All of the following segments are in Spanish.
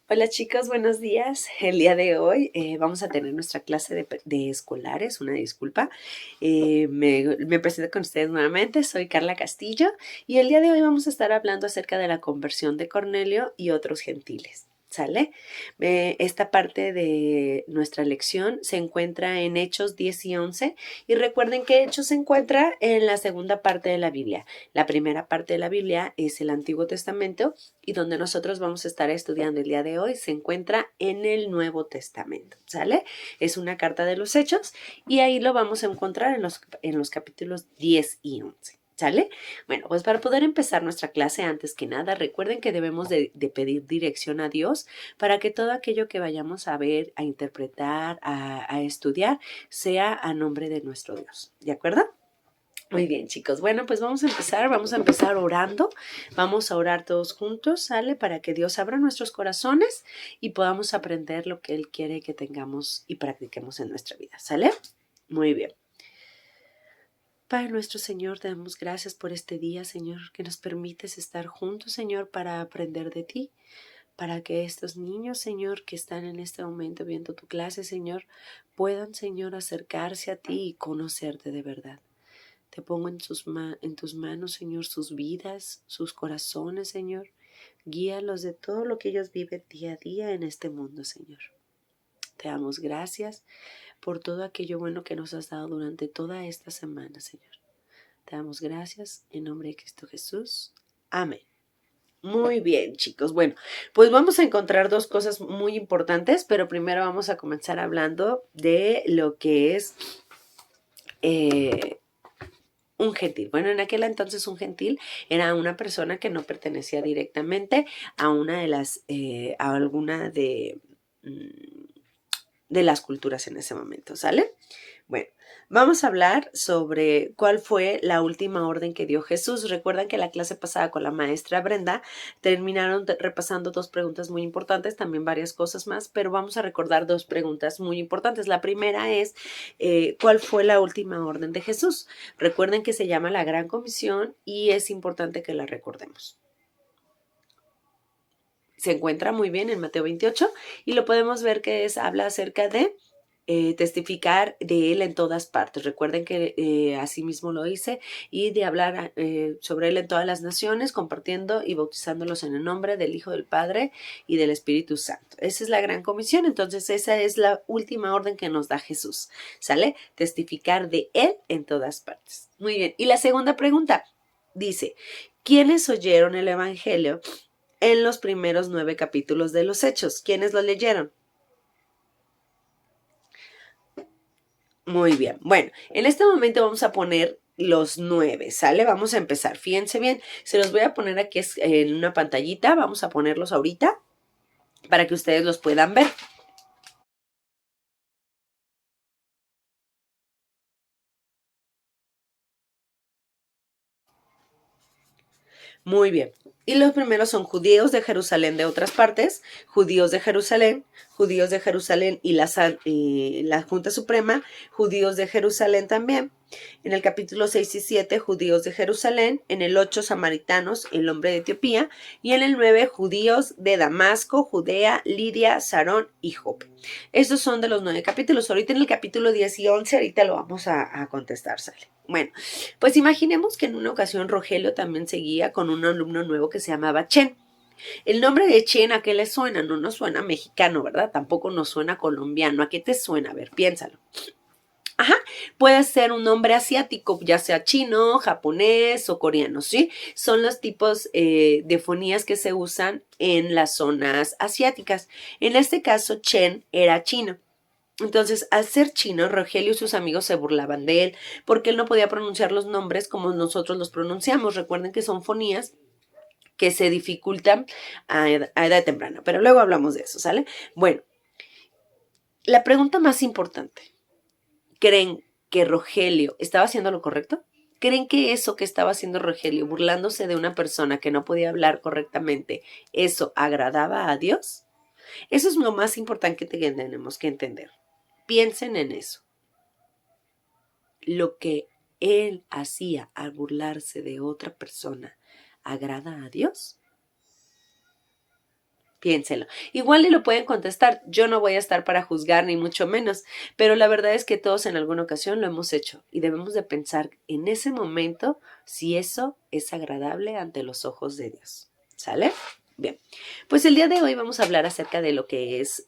Hola chicos, buenos días. El día de hoy vamos a tener nuestra clase de escolares, una disculpa. Me presento con ustedes nuevamente, soy Carla Castillo y el día de hoy vamos a estar hablando acerca de la conversión de Cornelio y otros gentiles. ¿Sale? Esta parte de nuestra lección se encuentra en Hechos 10 y 11 y recuerden que Hechos se encuentra en la segunda parte de la Biblia. La primera parte de la Biblia es el Antiguo Testamento y donde nosotros vamos a estar estudiando el día de hoy se encuentra en el Nuevo Testamento, ¿sale? Es una carta de los Hechos y ahí lo vamos a encontrar en los capítulos 10 y 11. ¿Sale? Bueno, pues para poder empezar nuestra clase, antes que nada, recuerden que debemos de pedir dirección a Dios para que todo aquello que vayamos a ver, a interpretar, a estudiar, sea a nombre de nuestro Dios. ¿De acuerdo? Muy bien, chicos. Bueno, pues vamos a empezar orando. Vamos a orar todos juntos, ¿sale? Para que Dios abra nuestros corazones y podamos aprender lo que Él quiere que tengamos y practiquemos en nuestra vida, ¿sale? Muy bien. Padre nuestro Señor, te damos gracias por este día, Señor, que nos permites estar juntos, Señor, para aprender de ti, para que estos niños, Señor, que están en este momento viendo tu clase, Señor, puedan, Señor, acercarse a ti y conocerte de verdad. Te pongo en tus manos, Señor, sus vidas, sus corazones, Señor. Guíalos de todo lo que ellos viven día a día en este mundo, Señor. Te damos gracias por todo aquello bueno que nos has dado durante toda esta semana, Señor. Te damos gracias en nombre de Cristo Jesús. Amén. Muy bien, chicos. Bueno, pues vamos a encontrar dos cosas muy importantes, pero primero vamos a comenzar hablando de lo que es un gentil. Bueno, en aquel entonces un gentil era una persona que no pertenecía directamente a una de a alguna de las culturas en ese momento, ¿sale? Bueno, vamos a hablar sobre cuál fue la última orden que dio Jesús. Recuerdan que la clase pasada con la maestra Brenda terminaron repasando dos preguntas muy importantes, también varias cosas más, pero vamos a recordar dos preguntas muy importantes. La primera es, ¿cuál fue la última orden de Jesús? Recuerden que se llama la Gran Comisión y es importante que la recordemos. Se encuentra muy bien en Mateo 28 y lo podemos ver que habla acerca de testificar de Él en todas partes. Recuerden que así mismo lo hice y de hablar sobre Él en todas las naciones, compartiendo y bautizándolos en el nombre del Hijo, del Padre y del Espíritu Santo. Esa es la gran comisión, entonces esa es la última orden que nos da Jesús, ¿sale? Testificar de Él en todas partes. Muy bien, y la segunda pregunta dice, ¿quiénes oyeron el Evangelio en los primeros 9 capítulos de los Hechos? ¿Quiénes lo leyeron? Muy bien. Bueno, en este momento vamos a poner los 9, ¿sale? Vamos a empezar. Fíjense bien, se los voy a poner aquí en una pantallita. Vamos a ponerlos ahorita para que ustedes los puedan ver. Muy bien. Y los primeros son judíos de Jerusalén de otras partes, judíos de Jerusalén y la Junta Suprema, judíos de Jerusalén también. En el capítulo 6 y 7, judíos de Jerusalén. En el 8, samaritanos, el hombre de Etiopía. Y en el 9, judíos de Damasco, Judea, Lidia, Sarón y Jope. Estos son de los 9 capítulos. Ahorita en el capítulo 10 y 11, ahorita lo vamos a contestar, ¿sale? Bueno, pues imaginemos que en una ocasión Rogelio también seguía con un alumno nuevo que se llamaba Chen. El nombre de Chen, ¿a qué le suena? No nos suena mexicano, ¿verdad? Tampoco nos suena colombiano. ¿A qué te suena? A ver, piénsalo. Ajá, puede ser un nombre asiático, ya sea chino, japonés o coreano, ¿sí? Son los tipos de fonías que se usan en las zonas asiáticas. En este caso, Chen era chino. Entonces, al ser chino, Rogelio y sus amigos se burlaban de él porque él no podía pronunciar los nombres como nosotros los pronunciamos. Recuerden que son fonías que se dificultan a edad temprana, pero luego hablamos de eso, ¿sale? Bueno, la pregunta más importante, ¿creen que Rogelio estaba haciendo lo correcto? ¿Creen que eso que estaba haciendo Rogelio, burlándose de una persona que no podía hablar correctamente, eso agradaba a Dios? Eso es lo más importante que tenemos que entender. Piensen en eso. Lo que él hacía al burlarse de otra persona, ¿agrada a Dios? Piénselo. Igual y lo pueden contestar. Yo no voy a estar para juzgar ni mucho menos, pero la verdad es que todos en alguna ocasión lo hemos hecho y debemos de pensar en ese momento si eso es agradable ante los ojos de Dios. ¿Sale? Bien, pues el día de hoy vamos a hablar acerca de lo que es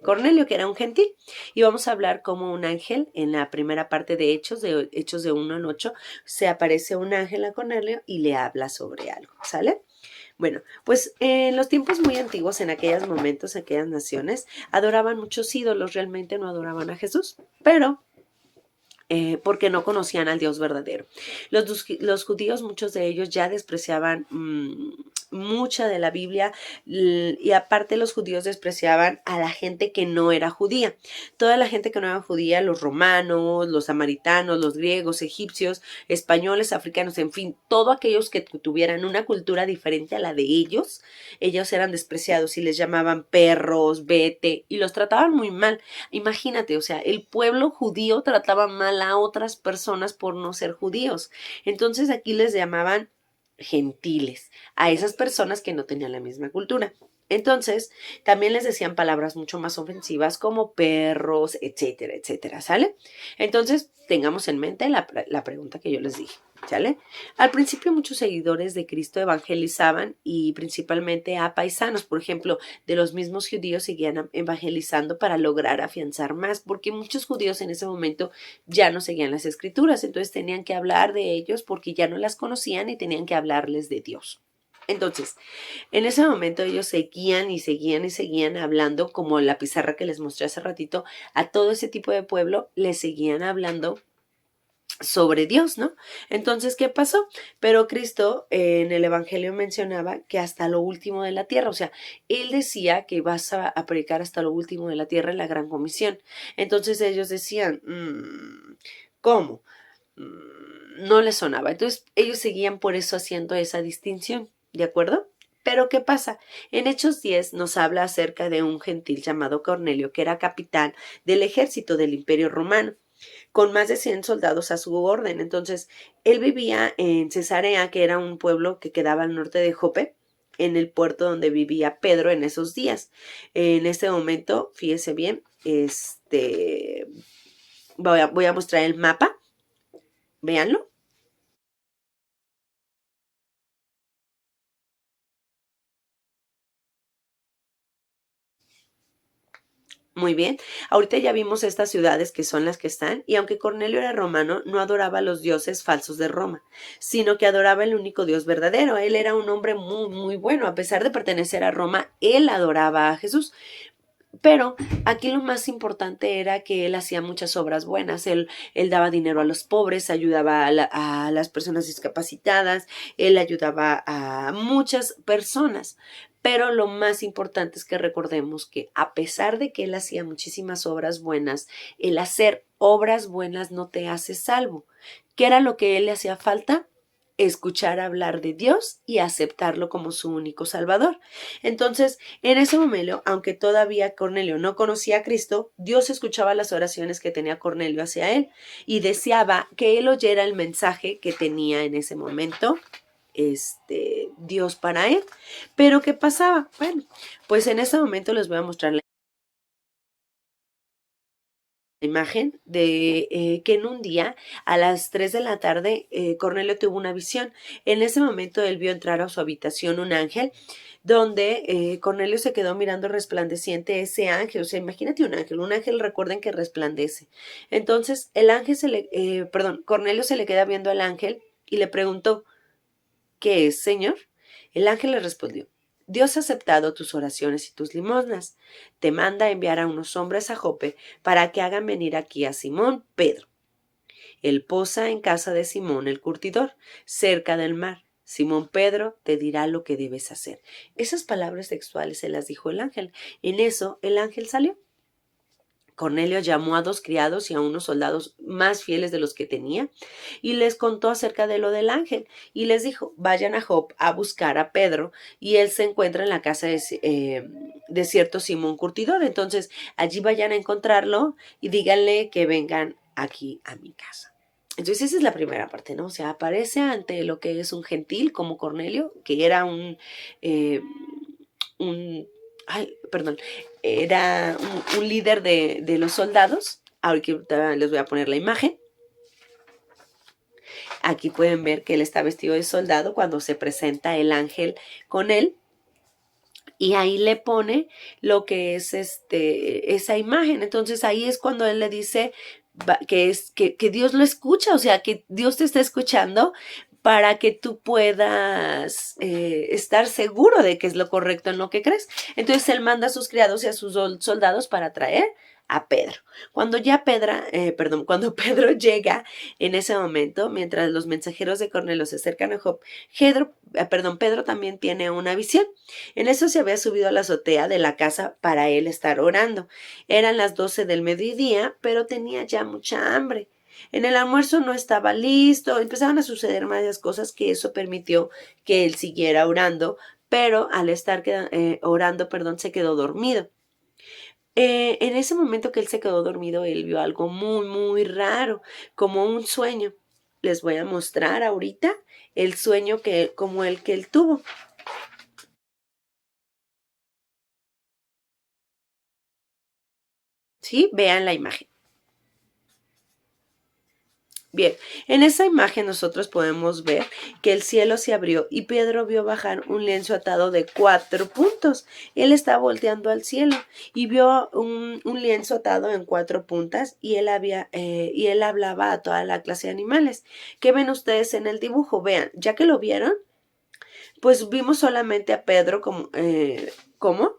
Cornelio, que era un gentil, y vamos a hablar como un ángel en la primera parte de Hechos de 1 en 8, se aparece un ángel a Cornelio y le habla sobre algo, ¿sale? Bueno, pues en los tiempos muy antiguos, en aquellos momentos, aquellas naciones, adoraban muchos ídolos, realmente no adoraban a Jesús, pero porque no conocían al Dios verdadero. Los judíos, muchos de ellos ya despreciaban mucha de la Biblia y aparte los judíos despreciaban a la gente que no era judía. Toda la gente que no era judía, los romanos, los samaritanos, los griegos, egipcios, españoles, africanos, en fin, todos aquellos que tuvieran una cultura diferente a la de ellos eran despreciados y les llamaban perros, vete, y los trataban muy mal. Imagínate, o sea, el pueblo judío trataba mal a otras personas por no ser judíos. Entonces aquí les llamaban gentiles a esas personas que no tenían la misma cultura. Entonces, también les decían palabras mucho más ofensivas como perros, etcétera, etcétera, ¿sale? Entonces, tengamos en mente la pregunta que yo les dije, ¿sale? Al principio muchos seguidores de Cristo evangelizaban y principalmente a paisanos, por ejemplo, de los mismos judíos seguían evangelizando para lograr afianzar más, porque muchos judíos en ese momento ya no seguían las escrituras, entonces tenían que hablar de ellos porque ya no las conocían y tenían que hablarles de Dios. Entonces, en ese momento ellos seguían y seguían y seguían hablando, como la pizarra que les mostré hace ratito, a todo ese tipo de pueblo les seguían hablando sobre Dios, ¿no? Entonces, ¿qué pasó? Pero Cristo en el Evangelio mencionaba que hasta lo último de la tierra, o sea, Él decía que vas a predicar hasta lo último de la tierra en la gran comisión. Entonces ellos decían, ¿cómo? No les sonaba. Entonces ellos seguían por eso haciendo esa distinción, ¿de acuerdo? Pero ¿qué pasa? En Hechos 10 nos habla acerca de un gentil llamado Cornelio, que era capitán del ejército del Imperio Romano, con más de 100 soldados a su orden. Entonces, él vivía en Cesarea, que era un pueblo que quedaba al norte de Jope, en el puerto donde vivía Pedro en esos días. En este momento, fíjese bien, voy a mostrar el mapa, véanlo. Muy bien, ahorita ya vimos estas ciudades que son las que están, y aunque Cornelio era romano, no adoraba a los dioses falsos de Roma, sino que adoraba el único Dios verdadero. Él era un hombre muy, muy bueno. A pesar de pertenecer a Roma, él adoraba a Jesús. Pero aquí lo más importante era que él hacía muchas obras buenas. Él daba dinero a los pobres, ayudaba a las personas discapacitadas, él ayudaba a muchas personas. Pero lo más importante es que recordemos que a pesar de que él hacía muchísimas obras buenas, el hacer obras buenas no te hace salvo. ¿Qué era lo que él le hacía falta? Escuchar hablar de Dios y aceptarlo como su único Salvador. Entonces, en ese momento, aunque todavía Cornelio no conocía a Cristo, Dios escuchaba las oraciones que tenía Cornelio hacia él y deseaba que él oyera el mensaje que tenía en ese momento Dios para él. Pero ¿qué pasaba? Bueno, pues en ese momento les voy a mostrar la imagen de que en un día a las 3 de la tarde Cornelio tuvo una visión. En ese momento él vio entrar a su habitación un ángel donde Cornelio se quedó mirando resplandeciente ese ángel. O sea, imagínate un ángel recuerden que resplandece. Entonces el ángel Cornelio se le queda viendo al ángel y le preguntó, ¿qué es, Señor? El ángel le respondió, Dios ha aceptado tus oraciones y tus limosnas. Te manda a enviar a unos hombres a Jope para que hagan venir aquí a Simón Pedro. Él posa en casa de Simón el curtidor, cerca del mar. Simón Pedro te dirá lo que debes hacer. Esas palabras textuales se las dijo el ángel. En eso el ángel salió. Cornelio llamó a 2 criados y a unos soldados más fieles de los que tenía y les contó acerca de lo del ángel y les dijo, vayan a Jope a buscar a Pedro y él se encuentra en la casa de cierto Simón Curtidor. Entonces allí vayan a encontrarlo y díganle que vengan aquí a mi casa. Entonces esa es la primera parte, ¿no? O sea, aparece ante lo que es un gentil como Cornelio, que era perdón, era un líder de los soldados. Ahorita les voy a poner la imagen. Aquí pueden ver que él está vestido de soldado cuando se presenta el ángel con él. Y ahí le pone lo que es esa imagen. Entonces ahí es cuando él le dice que Dios lo escucha, o sea, que Dios te está escuchando para que tú puedas estar seguro de que es lo correcto en lo que crees. Entonces él manda a sus criados y a sus soldados para traer a Pedro. Cuando Pedro llega en ese momento, mientras los mensajeros de Cornelio se acercan a Job, Pedro también tiene una visión. En eso se había subido a la azotea de la casa para él estar orando. Eran las 12 del mediodía, pero tenía ya mucha hambre. En el almuerzo no estaba listo, empezaron a suceder varias cosas que eso permitió que él siguiera orando, pero al estar orando, se quedó dormido. En ese momento que él se quedó dormido, él vio algo muy, muy raro, como un sueño. Les voy a mostrar ahorita el sueño como el que él tuvo. ¿Sí? Vean la imagen. Bien, en esa imagen nosotros podemos ver que el cielo se abrió y Pedro vio bajar un lienzo atado de 4 puntos. Él estaba volteando al cielo y vio un lienzo atado en 4 puntas y él hablaba a toda la clase de animales. ¿Qué ven ustedes en el dibujo? Vean, ya que lo vieron, pues vimos solamente a Pedro como, ¿cómo?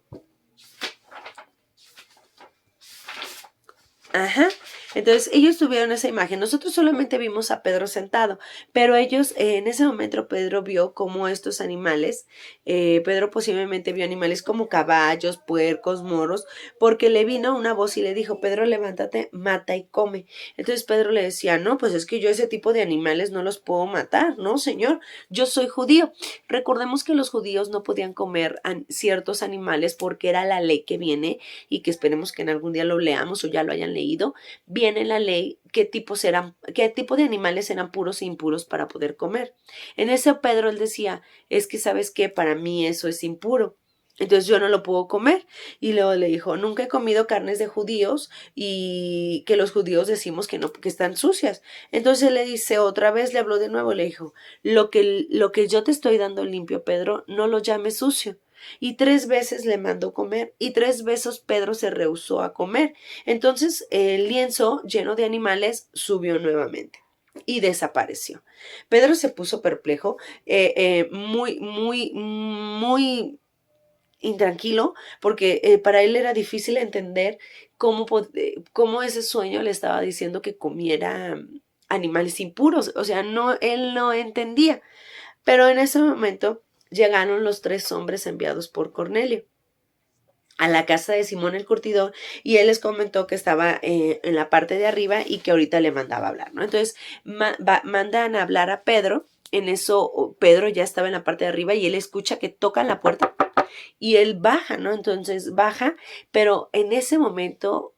Ajá. Entonces ellos tuvieron esa imagen. Nosotros solamente vimos a Pedro sentado, pero ellos en ese momento Pedro vio como estos animales, Pedro posiblemente vio animales como caballos, puercos, moros, porque le vino una voz y le dijo, Pedro, levántate, mata y come. Entonces Pedro le decía, no, pues es que yo ese tipo de animales no los puedo matar, no, señor, yo soy judío. Recordemos que los judíos no podían comer ciertos animales porque era la ley que viene y que esperemos que en algún día lo leamos o ya lo hayan leído, viene la ley qué tipo de animales eran puros e impuros para poder comer. En ese Pedro él decía, es que sabes qué, para mí eso es impuro. Entonces yo no lo puedo comer. Y luego le dijo, nunca he comido carnes de judíos y que los judíos decimos que no, que están sucias. Entonces le dice, otra vez le habló de nuevo, le dijo, lo que yo te estoy dando limpio, Pedro, no lo llames sucio. Y 3 veces le mandó comer y 3 veces Pedro se rehusó a comer. Entonces el lienzo lleno de animales subió nuevamente y desapareció. Pedro se puso perplejo, muy, muy, muy intranquilo, porque para él era difícil entender cómo ese sueño le estaba diciendo que comiera animales impuros. O sea, él no entendía. Pero en ese momento llegaron los 3 hombres enviados por Cornelio a la casa de Simón el curtidor y él les comentó que estaba en la parte de arriba y que ahorita le mandaba a hablar, ¿no? Entonces mandan a hablar a Pedro. En eso Pedro ya estaba en la parte de arriba y él escucha que tocan la puerta y él baja, ¿no? Entonces baja, pero en ese momento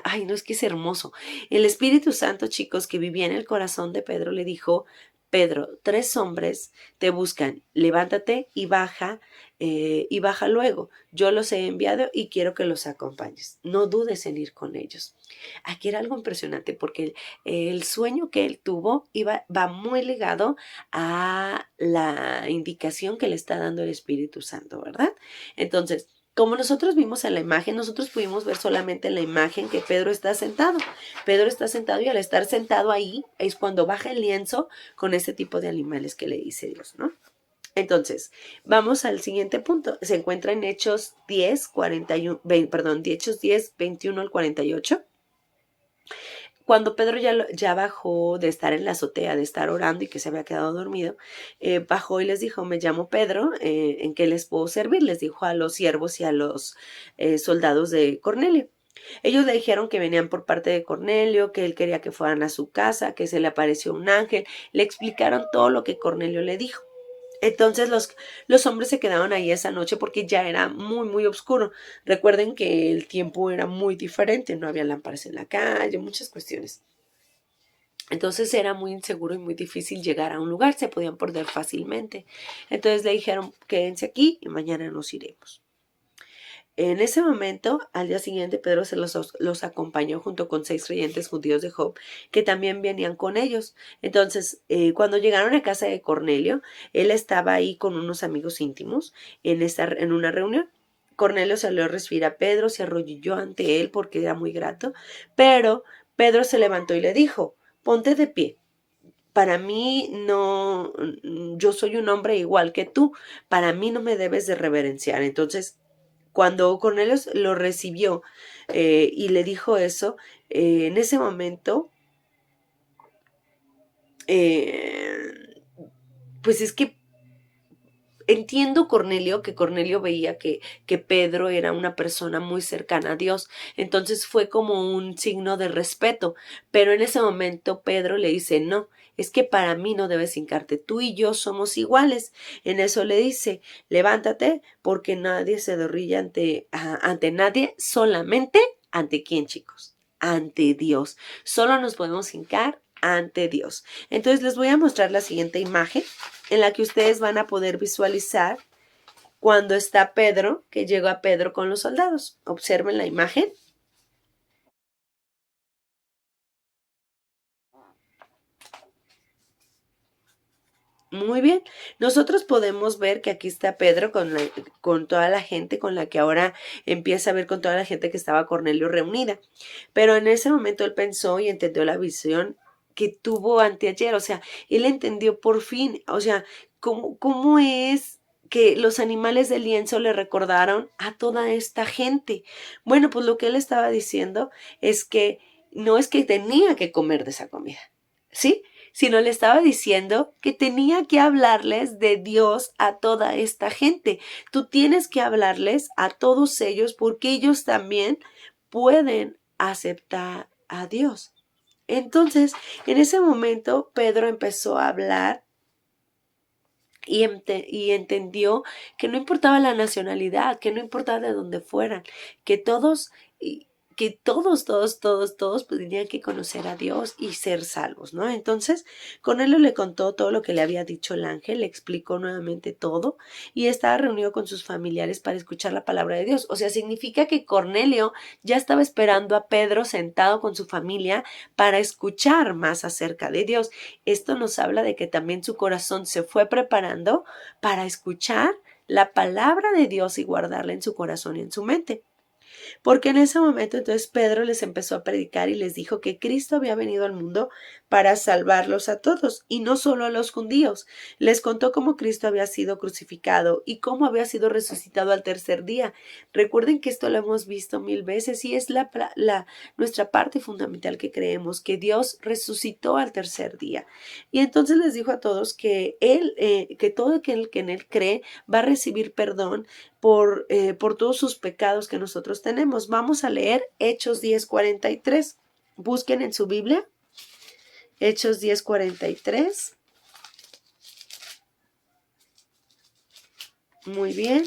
ay, no, es que es hermoso. El Espíritu Santo, chicos, que vivía en el corazón de Pedro, le dijo, Pedro, 3 hombres te buscan, levántate y baja luego. Yo los he enviado y quiero que los acompañes. No dudes en ir con ellos. Aquí era algo impresionante porque el sueño que él tuvo va muy ligado a la indicación que le está dando el Espíritu Santo, ¿verdad? Entonces, como nosotros vimos en la imagen, nosotros pudimos ver solamente en la imagen que Pedro está sentado. Pedro está sentado y al estar sentado ahí es cuando baja el lienzo con este tipo de animales que le dice Dios, ¿no? Entonces, vamos al siguiente punto. Se encuentra en Hechos 10, 21 al 48. Cuando Pedro ya bajó de estar en la azotea, de estar orando y que se había quedado dormido, bajó y les dijo, me llamo Pedro, ¿en qué les puedo servir? Les dijo a los siervos y a los soldados de Cornelio. Ellos le dijeron que venían por parte de Cornelio, que él quería que fueran a su casa, que se le apareció un ángel. Le explicaron todo lo que Cornelio le dijo. Entonces los hombres se quedaron ahí esa noche porque ya era muy, muy oscuro. Recuerden que el tiempo era muy diferente, no había lámparas en la calle, muchas cuestiones. Entonces era muy inseguro y muy difícil llegar a un lugar, se podían perder fácilmente. Entonces le dijeron, quédense aquí y mañana nos iremos. En ese momento, al día siguiente, Pedro los acompañó junto con 6 creyentes judíos de Job, que también venían con ellos. Entonces, cuando llegaron a casa de Cornelio, él estaba ahí con unos amigos íntimos en una reunión. Cornelio salió a recibir a Pedro, se arrodilló ante él porque era muy grato, pero Pedro se levantó y le dijo, ponte de pie. Para mí no, yo soy un hombre igual que tú, para mí no me debes de reverenciar. Entonces, cuando Cornelio lo recibió y le dijo eso, en ese momento, pues es que entiendo que Cornelio veía que Pedro era una persona muy cercana a Dios, entonces fue como un signo de respeto, pero en ese momento Pedro le dice, no, es que para mí no debes hincarte, tú y yo somos iguales. En eso le dice, levántate porque nadie se derrilla ante nadie, solamente ante quién, chicos, ante Dios. Solo nos podemos hincar ante Dios. Entonces les voy a mostrar la siguiente imagen en la que ustedes van a poder visualizar cuando está Pedro, que llega Pedro con los soldados. Observen la imagen. Muy bien, nosotros podemos ver que aquí está Pedro con toda la gente con la que ahora empieza a ver con toda la gente que estaba Cornelio reunida. Pero en ese momento él pensó y entendió la visión que tuvo anteayer, o sea, él entendió por fin, o sea, cómo es que los animales de lienzo le recordaron a toda esta gente. Bueno, pues lo que él estaba diciendo es que no es que tenía que comer de esa comida, ¿sí? Sino le estaba diciendo que tenía que hablarles de Dios a toda esta gente. Tú tienes que hablarles a todos ellos porque ellos también pueden aceptar a Dios. Entonces, en ese momento, Pedro empezó a hablar y entendió que no importaba la nacionalidad, que no importaba de dónde fueran, que todos, que todos pues, tenían que conocer a Dios y ser salvos, ¿no? Entonces, Cornelio le contó todo lo que le había dicho el ángel, le explicó nuevamente todo y estaba reunido con sus familiares para escuchar la palabra de Dios. O sea, significa que Cornelio ya estaba esperando a Pedro sentado con su familia para escuchar más acerca de Dios. Esto nos habla de que también su corazón se fue preparando para escuchar la palabra de Dios y guardarla en su corazón y en su mente. Porque en ese momento entonces Pedro les empezó a predicar y les dijo que Cristo había venido al mundo para salvarlos a todos y no solo a los judíos. Les contó cómo Cristo había sido crucificado y cómo había sido resucitado al tercer día. Recuerden que esto lo hemos visto 1000 veces y es nuestra parte fundamental que creemos, que Dios resucitó al tercer día. Y entonces les dijo a todos que que todo aquel que en él cree va a recibir perdón por todos sus pecados que nosotros tenemos. Vamos a leer Hechos 10:43. Busquen en su Biblia. Hechos 10:43. Muy bien.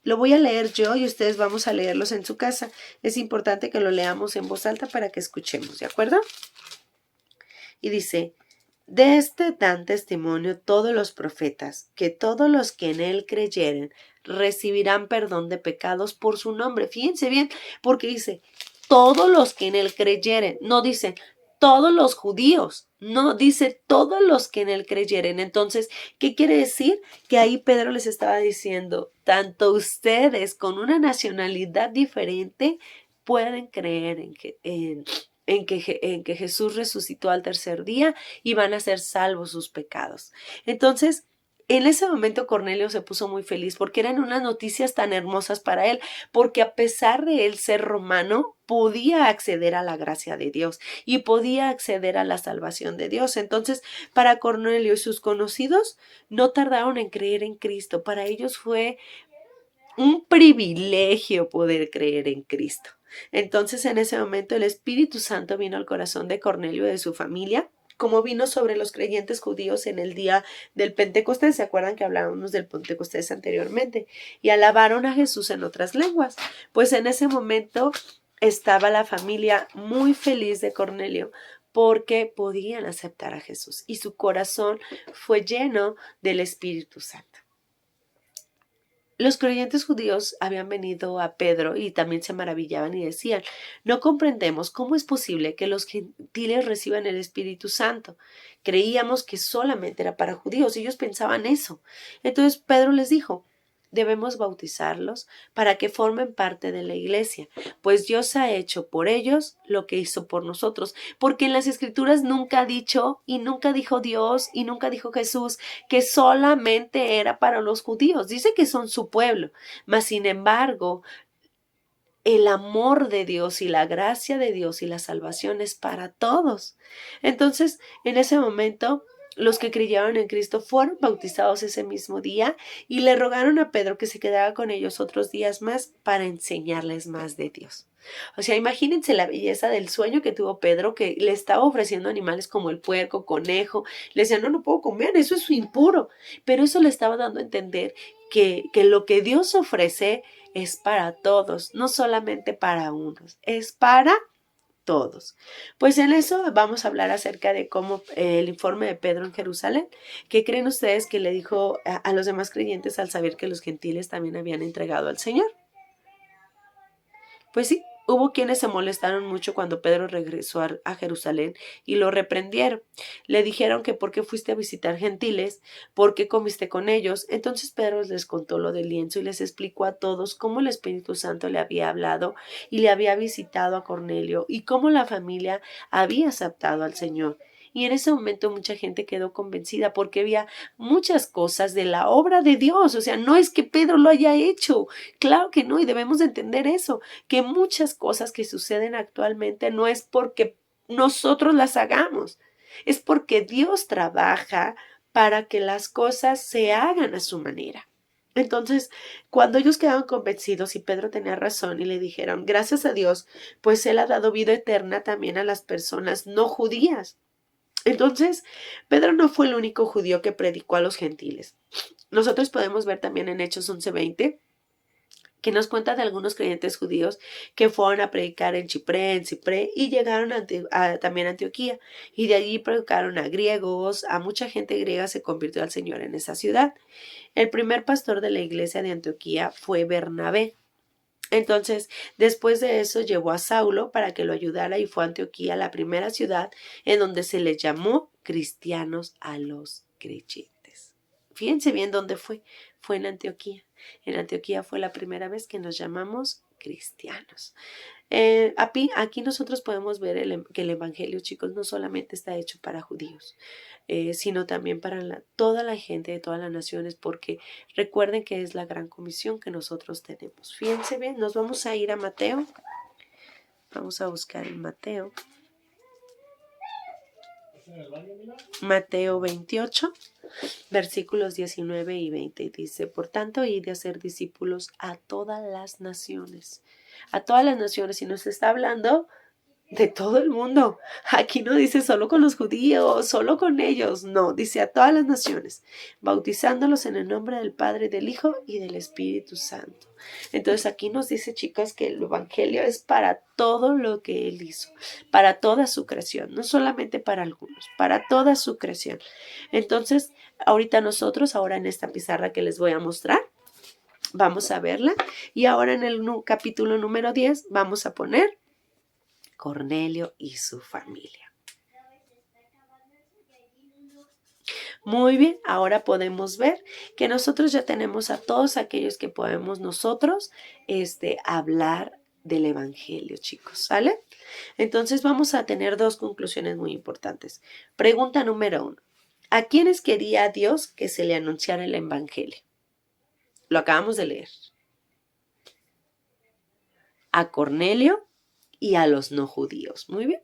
Lo voy a leer yo y ustedes vamos a leerlos en su casa. Es importante que lo leamos en voz alta para que escuchemos, ¿de acuerdo? Y dice, de este dan testimonio todos los profetas, que todos los que en él creyeren recibirán perdón de pecados por su nombre. Fíjense bien, porque dice, todos los que en él creyeren, no dice todos los judíos, no dice todos los que en él creyeren. Entonces, ¿qué quiere decir? Que ahí Pedro les estaba diciendo, tanto ustedes con una nacionalidad diferente pueden creer en que Jesús resucitó al tercer día y van a ser salvos sus pecados. Entonces, en ese momento Cornelio se puso muy feliz porque eran unas noticias tan hermosas para él, porque a pesar de él ser romano, podía acceder a la gracia de Dios y podía acceder a la salvación de Dios. Entonces, para Cornelio y sus conocidos, no tardaron en creer en Cristo. Para ellos fue un privilegio poder creer en Cristo. Entonces, en ese momento, el Espíritu Santo vino al corazón de Cornelio y de su familia, como vino sobre los creyentes judíos en el día del Pentecostés. ¿Se acuerdan que hablábamos del Pentecostés anteriormente? Y alabaron a Jesús en otras lenguas. Pues en ese momento estaba la familia muy feliz de Cornelio porque podían aceptar a Jesús y su corazón fue lleno del Espíritu Santo. Los creyentes judíos habían venido a Pedro y también se maravillaban y decían, no comprendemos cómo es posible que los gentiles reciban el Espíritu Santo. Creíamos que solamente era para judíos, ellos pensaban eso. Entonces Pedro les dijo, debemos bautizarlos para que formen parte de la iglesia, pues Dios ha hecho por ellos lo que hizo por nosotros, porque en las Escrituras nunca ha dicho y nunca dijo Dios y nunca dijo Jesús que solamente era para los judíos. Dice que son su pueblo, mas sin embargo, el amor de Dios y la gracia de Dios y la salvación es para todos. Entonces, en ese momento, los que creyeron en Cristo fueron bautizados ese mismo día y le rogaron a Pedro que se quedara con ellos otros días más para enseñarles más de Dios. O sea, imagínense la belleza del sueño que tuvo Pedro, que le estaba ofreciendo animales como el puerco, conejo. Le decía, no puedo comer, eso es impuro. Pero eso le estaba dando a entender que lo que Dios ofrece es para todos, no solamente para unos, es para todos. Pues en eso vamos a hablar acerca de cómo el informe de Pedro en Jerusalén. ¿Qué creen ustedes que le dijo a los demás creyentes al saber que los gentiles también habían entregado al Señor? Pues sí, hubo quienes se molestaron mucho cuando Pedro regresó a Jerusalén y lo reprendieron. Le dijeron que por qué fuiste a visitar gentiles, por qué comiste con ellos. Entonces Pedro les contó lo del lienzo y les explicó a todos cómo el Espíritu Santo le había hablado y le había visitado a Cornelio y cómo la familia había aceptado al Señor. Y en ese momento mucha gente quedó convencida porque había muchas cosas de la obra de Dios. O sea, no es que Pedro lo haya hecho. Claro que no, y debemos de entender eso, que muchas cosas que suceden actualmente no es porque nosotros las hagamos, es porque Dios trabaja para que las cosas se hagan a su manera. Entonces, cuando ellos quedaron convencidos y Pedro tenía razón y le dijeron, gracias a Dios, pues Él ha dado vida eterna también a las personas no judías. Entonces, Pedro no fue el único judío que predicó a los gentiles. Nosotros podemos ver también en Hechos 11:20 que nos cuenta de algunos creyentes judíos que fueron a predicar en Chipre y llegaron también a Antioquía y de allí predicaron a griegos, a mucha gente griega se convirtió al Señor en esa ciudad. El primer pastor de la iglesia de Antioquía fue Bernabé. Entonces, después de eso llevó a Saulo para que lo ayudara y fue a Antioquía, la primera ciudad en donde se les llamó cristianos a los creyentes. Fíjense bien dónde fue. Fue en Antioquía. En Antioquía fue la primera vez que nos llamamos cristianos. Aquí nosotros podemos ver que el Evangelio, chicos, no solamente está hecho para judíos, sino también para toda la gente de todas las naciones, porque recuerden que es la gran comisión que nosotros tenemos. Fíjense bien, nos vamos a ir a Mateo. Vamos a buscar en Mateo. Mateo 28, versículos 19 y 20. Dice, por tanto, id a ser discípulos a todas las naciones. A todas las naciones. Y nos está hablando de todo el mundo. Aquí no dice solo con los judíos, solo con ellos. No, dice a todas las naciones, bautizándolos en el nombre del Padre, del Hijo y del Espíritu Santo. Entonces aquí nos dice, chicos, que el Evangelio es para todo lo que Él hizo, para toda su creación, no solamente para algunos, para toda su creación. Entonces, ahorita nosotros, ahora en esta pizarra que les voy a mostrar, vamos a verla. Y ahora en el capítulo número 10 vamos a poner Cornelio y su familia. Muy bien, ahora podemos ver que nosotros ya tenemos a todos aquellos que podemos nosotros hablar del Evangelio, chicos, ¿sale? Entonces vamos a tener dos conclusiones muy importantes. Pregunta número 1. ¿A quiénes quería Dios que se le anunciara el Evangelio? Lo acabamos de leer. A Cornelio y a los no judíos. Muy bien.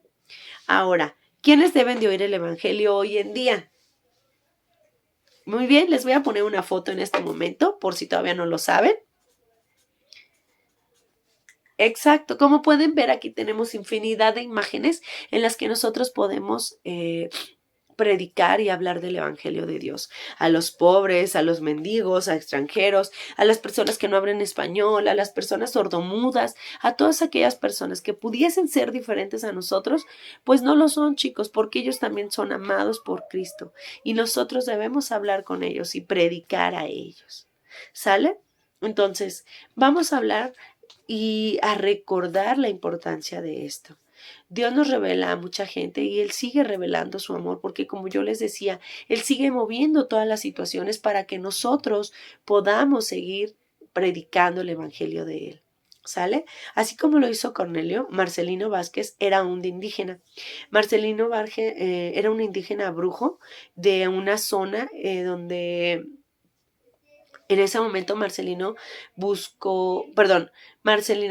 Ahora, ¿quiénes deben de oír el Evangelio hoy en día? Muy bien, les voy a poner una foto en este momento, por si todavía no lo saben. Exacto, como pueden ver, aquí tenemos infinidad de imágenes en las que nosotros podemos predicar y hablar del evangelio de Dios a los pobres, a los mendigos, a extranjeros, a las personas que no hablan español, a las personas sordomudas, a todas aquellas personas que pudiesen ser diferentes a nosotros, pues no lo son, chicos, porque ellos también son amados por Cristo y nosotros debemos hablar con ellos y predicar a ellos. ¿Sale? Entonces, vamos a hablar y a recordar la importancia de esto. Dios nos revela a mucha gente y Él sigue revelando su amor porque, como yo les decía, Él sigue moviendo todas las situaciones para que nosotros podamos seguir predicando el evangelio de Él. ¿Sale? Así como lo hizo Cornelio, Marcelino Vázquez era un indígena. Marcelino Vázquez era un indígena brujo de una zona donde en ese momento Marcelino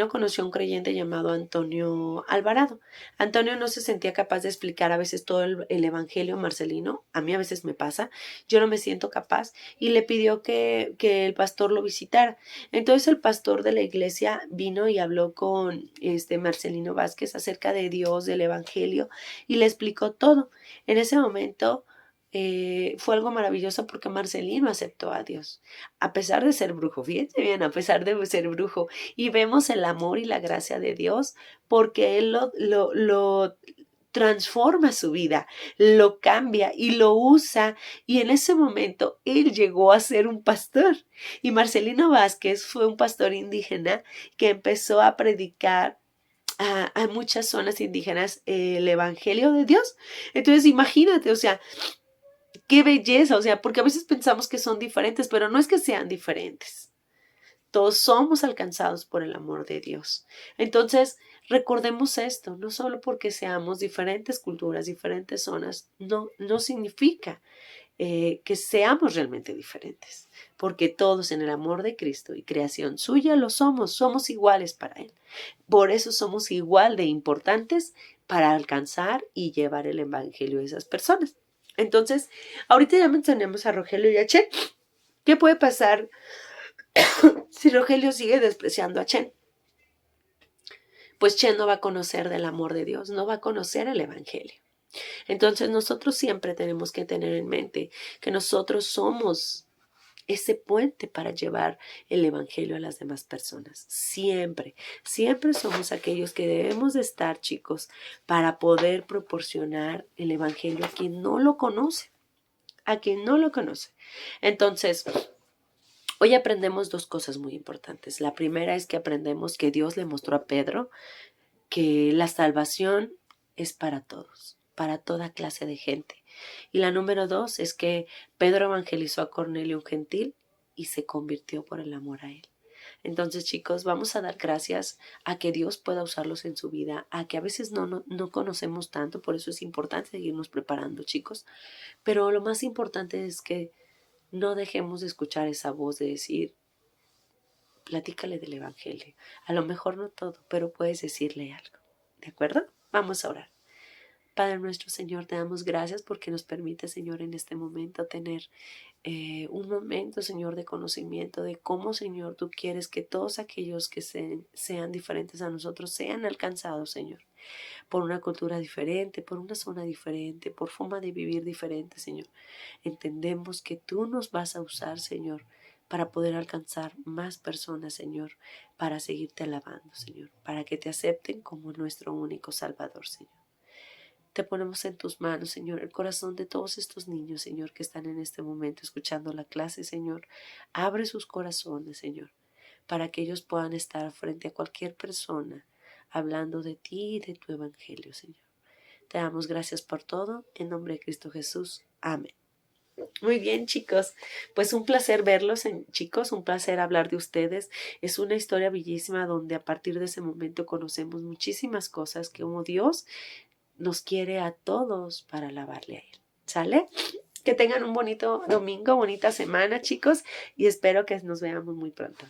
conoció a un creyente llamado Antonio Alvarado. Antonio no se sentía capaz de explicar a veces todo el evangelio Marcelino. A mí a veces me pasa. Yo no me siento capaz y le pidió que el pastor lo visitara. Entonces el pastor de la iglesia vino y habló con Marcelino Vázquez acerca de Dios, del evangelio y le explicó todo. En ese momento fue algo maravilloso porque Marcelino aceptó a Dios a pesar de ser brujo, fíjense bien, a pesar de ser brujo, y vemos el amor y la gracia de Dios porque Él lo transforma su vida, lo cambia y lo usa, y en ese momento Él llegó a ser un pastor, y Marcelino Vázquez fue un pastor indígena que empezó a predicar a muchas zonas indígenas el evangelio de Dios. Entonces imagínate, o sea, qué belleza, o sea, porque a veces pensamos que son diferentes, pero no es que sean diferentes. Todos somos alcanzados por el amor de Dios. Entonces, recordemos esto, no solo porque seamos diferentes culturas, diferentes zonas, no significa que seamos realmente diferentes, porque todos en el amor de Cristo y creación suya lo somos iguales para Él. Por eso somos igual de importantes para alcanzar y llevar el evangelio a esas personas. Entonces, ahorita ya mencionamos a Rogelio y a Chen. ¿Qué puede pasar si Rogelio sigue despreciando a Chen? Pues Chen no va a conocer del amor de Dios, no va a conocer el evangelio. Entonces nosotros siempre tenemos que tener en mente que nosotros somos ese puente para llevar el evangelio a las demás personas. Siempre, siempre somos aquellos que debemos de estar, chicos, para poder proporcionar el evangelio a quien no lo conoce, a quien no lo conoce. Entonces, hoy aprendemos dos cosas muy importantes. La primera es que aprendemos que Dios le mostró a Pedro que la salvación es para todos, para toda clase de gente. Y la número dos es que Pedro evangelizó a Cornelio, un gentil, y se convirtió por el amor a él. Entonces, chicos, vamos a dar gracias a que Dios pueda usarlos en su vida, a que a veces no conocemos tanto, por eso es importante seguirnos preparando, chicos. Pero lo más importante es que no dejemos de escuchar esa voz de decir, platícale del evangelio. A lo mejor no todo, pero puedes decirle algo. ¿De acuerdo? Vamos a orar. Padre nuestro, Señor, te damos gracias porque nos permite, Señor, en este momento tener un momento, Señor, de conocimiento de cómo, Señor, tú quieres que todos aquellos que sean diferentes a nosotros sean alcanzados, Señor, por una cultura diferente, por una zona diferente, por forma de vivir diferente, Señor. Entendemos que tú nos vas a usar, Señor, para poder alcanzar más personas, Señor, para seguirte alabando, Señor, para que te acepten como nuestro único Salvador, Señor. Te ponemos en tus manos, Señor, el corazón de todos estos niños, Señor, que están en este momento escuchando la clase, Señor. Abre sus corazones, Señor, para que ellos puedan estar frente a cualquier persona hablando de ti y de tu evangelio, Señor. Te damos gracias por todo. En nombre de Cristo Jesús. Amén. Muy bien, chicos, pues un placer verlos, chicos, un placer hablar de ustedes. Es una historia bellísima donde a partir de ese momento conocemos muchísimas cosas que como Dios nos quiere a todos para alabarle a Él. ¿Sale? Que tengan un bonito domingo, bonita semana, chicos, y espero que nos veamos muy pronto.